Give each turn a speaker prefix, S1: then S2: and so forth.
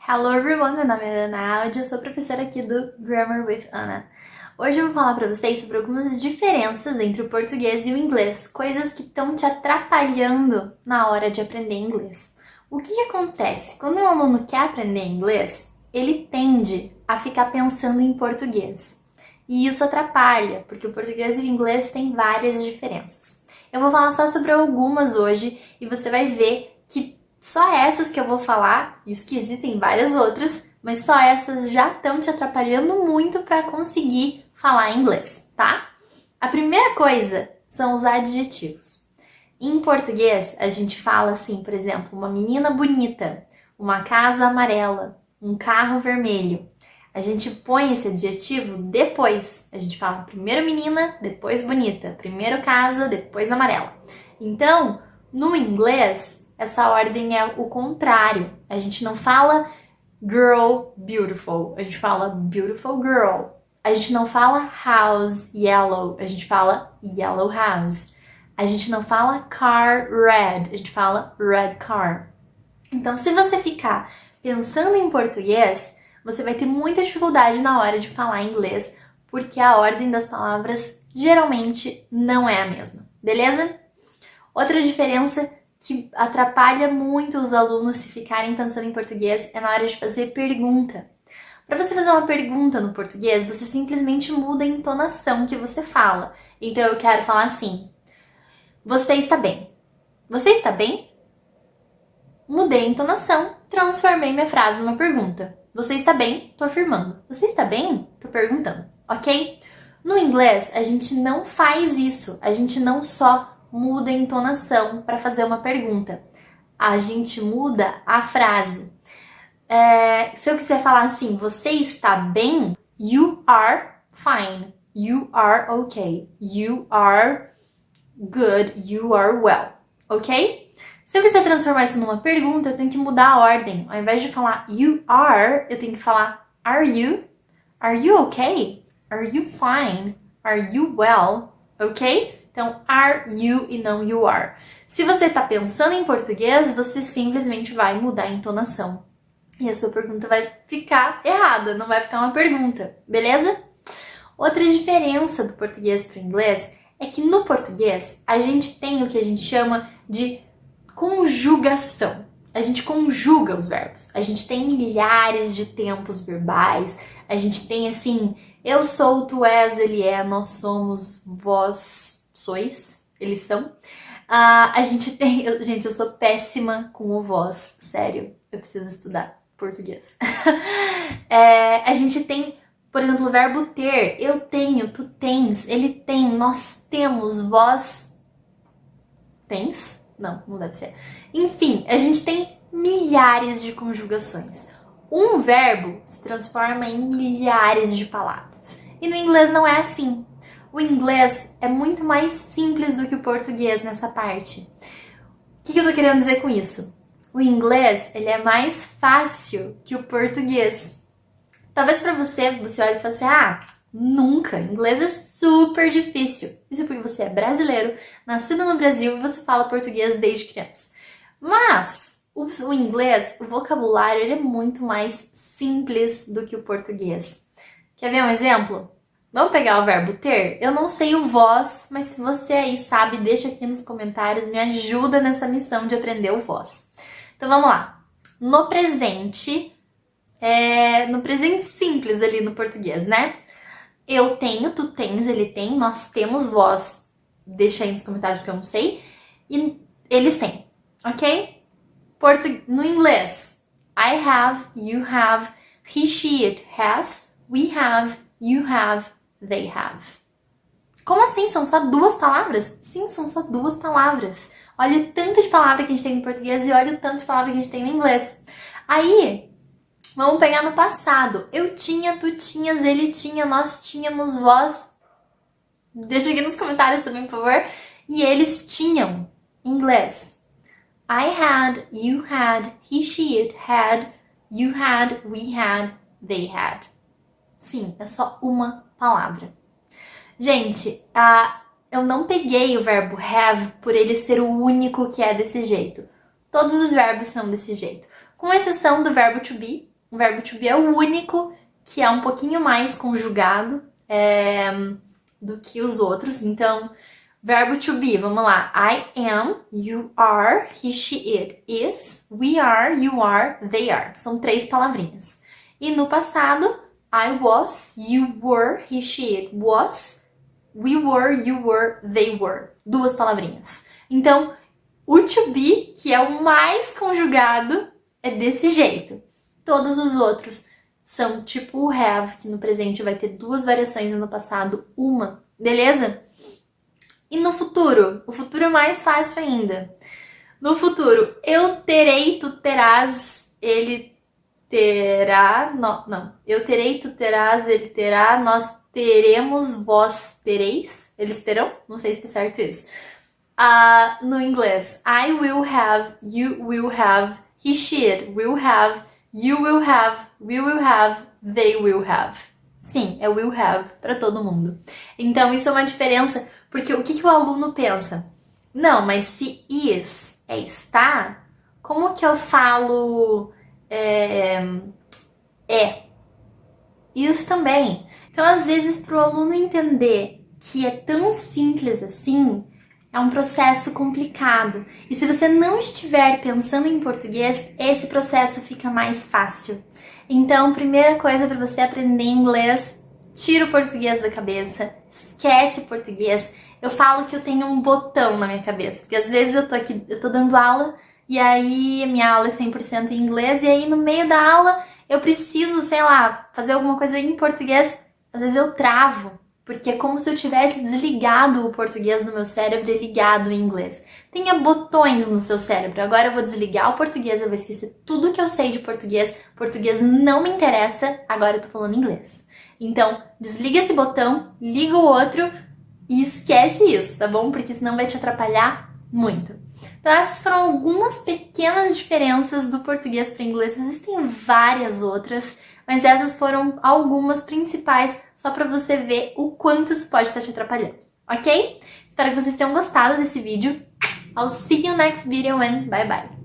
S1: Hello everyone, meu nome é Ana Aldi, eu sou professora aqui do Grammar with Ana. Hoje eu vou falar para vocês sobre algumas diferenças entre o português e o inglês, coisas que estão te atrapalhando na hora de aprender inglês. O que acontece? Quando um aluno quer aprender inglês, ele tende a ficar pensando em português. E isso atrapalha, porque o português e o inglês têm várias diferenças. Eu vou falar só sobre algumas hoje e você vai ver que só essas que eu vou falar, isso que existem várias outras, mas só essas já estão te atrapalhando muito para conseguir falar inglês, tá? A primeira coisa são os adjetivos. Em português, a gente fala assim, por exemplo, uma menina bonita, uma casa amarela, um carro vermelho. A gente põe esse adjetivo depois. A gente fala primeiro menina, depois bonita, primeiro casa, depois amarela. Então, no inglês, essa ordem é o contrário. A gente não fala girl beautiful, a gente fala beautiful girl. A gente não fala house yellow, a gente fala yellow house. A gente não fala car red, a gente fala red car. Então, se você ficar pensando em português, você vai ter muita dificuldade na hora de falar inglês, porque a ordem das palavras geralmente não é a mesma, beleza? Outra diferença que atrapalha muito os alunos se ficarem pensando em português é na hora de fazer pergunta. Para você fazer uma pergunta no português, você simplesmente muda a entonação que você fala. Então eu quero falar assim: você está bem? Você está bem? Mudei a entonação, transformei minha frase numa pergunta. Você está bem? Tô afirmando. Você está bem? Tô perguntando, ok? No inglês, a gente não faz isso. A gente não só muda a entonação para fazer uma pergunta. A gente muda a frase. Se eu quiser falar assim, você está bem? You are fine. You are okay. You are good. You are well. Ok? Se eu quiser transformar isso numa pergunta, eu tenho que mudar a ordem. Ao invés de falar you are, eu tenho que falar are you? Are you okay? Are you fine? Are you well? Ok? Então, are you e não you are. Se você está pensando em português, você simplesmente vai mudar a entonação. E a sua pergunta vai ficar errada, não vai ficar uma pergunta, beleza? Outra diferença do português para o inglês é que no português a gente tem o que a gente chama de conjugação. A gente conjuga os verbos. A gente tem milhares de tempos verbais. A gente tem assim, eu sou, tu és, ele é, nós somos, vós sois, eles são. A gente tem. Gente, eu sou péssima com o vós, sério. Eu preciso estudar português. A gente tem, por exemplo, o verbo ter. Eu tenho, tu tens, ele tem, nós temos, vós tens? Não, não deve ser. Enfim, a gente tem milhares de conjugações. Um verbo se transforma em milhares de palavras. E no inglês não é assim. O inglês é muito mais simples do que o português nessa parte. O que eu tô querendo dizer com isso? O inglês, ele é mais fácil que o português. Talvez para você olhe e fale assim, nunca, inglês é super difícil. Isso porque você é brasileiro, nascido no Brasil e você fala português desde criança. Mas o inglês, o vocabulário, ele é muito mais simples do que o português. Quer ver um exemplo? Vamos pegar o verbo ter? Eu não sei o vós, mas se você aí sabe, deixa aqui nos comentários, me ajuda nessa missão de aprender o vós. Então vamos lá. No presente simples ali no português, né? Eu tenho, tu tens, ele tem, nós temos, vós. Deixa aí nos comentários que eu não sei. E eles têm, ok? No inglês, I have, you have, he, she, it has, we have, you have, they have. Como assim? São só duas palavras? Sim, são só duas palavras. Olha o tanto de palavra que a gente tem no português e olha o tanto de palavra que a gente tem no inglês. Aí, vamos pegar no passado. Eu tinha, tu tinhas, ele tinha, nós tínhamos, vós. Deixa aqui nos comentários também, por favor. E eles tinham. Inglês. I had, you had, he, she, it had, you had, we had, they had. Sim, é só uma palavra. Gente, eu não peguei o verbo have por ele ser o único que é desse jeito. Todos os verbos são desse jeito. Com exceção do verbo to be, O verbo to be é o único que é um pouquinho mais conjugado do que os outros. Então, verbo to be, vamos lá. I am, you are, he, she, it is, we are, you are, they are. São 3 palavrinhas. E no passado, I was, you were, he, she, it was, we were, you were, they were. 2 palavrinhas. Então, o to be, que é o mais conjugado, é desse jeito. Todos os outros são tipo o have, que no presente vai ter 2 variações e no passado uma. Beleza? E no futuro? O futuro é mais fácil ainda. No futuro, eu terei, tu terás, ele terá, não. Eu terei, tu terás, ele terá, nós teremos, vós tereis, eles terão? Não sei se tá certo isso. No inglês, I will have, you will have, he, she, it will have, you will have, we will have, they will have. Sim, é will have para todo mundo. Então, isso é uma diferença, porque o que o aluno pensa? Não, mas se is é está, como que eu falo Is também. Então, às vezes, para o aluno entender que é tão simples assim, é um processo complicado. E se você não estiver pensando em português, esse processo fica mais fácil. Então, primeira coisa para você aprender inglês, tira o português da cabeça, esquece o português. Eu falo que eu tenho um botão na minha cabeça, porque às vezes eu tô aqui, eu tô dando aula, e aí a minha aula é 100% em inglês, e aí no meio da aula eu preciso, sei lá, fazer alguma coisa em português, às vezes eu travo. Porque é como se eu tivesse desligado o português do meu cérebro e ligado em inglês. Tenha botões no seu cérebro. Agora eu vou desligar o português, eu vou esquecer tudo que eu sei de português. Português não me interessa, agora eu tô falando inglês. Então, desliga esse botão, liga o outro e esquece isso, tá bom? Porque senão vai te atrapalhar muito. Então essas foram algumas pequenas diferenças do português para o inglês. Existem várias outras, mas essas foram algumas principais, só para você ver o quanto isso pode estar te atrapalhando, ok? Espero que vocês tenham gostado desse vídeo. I'll see you next video and bye bye!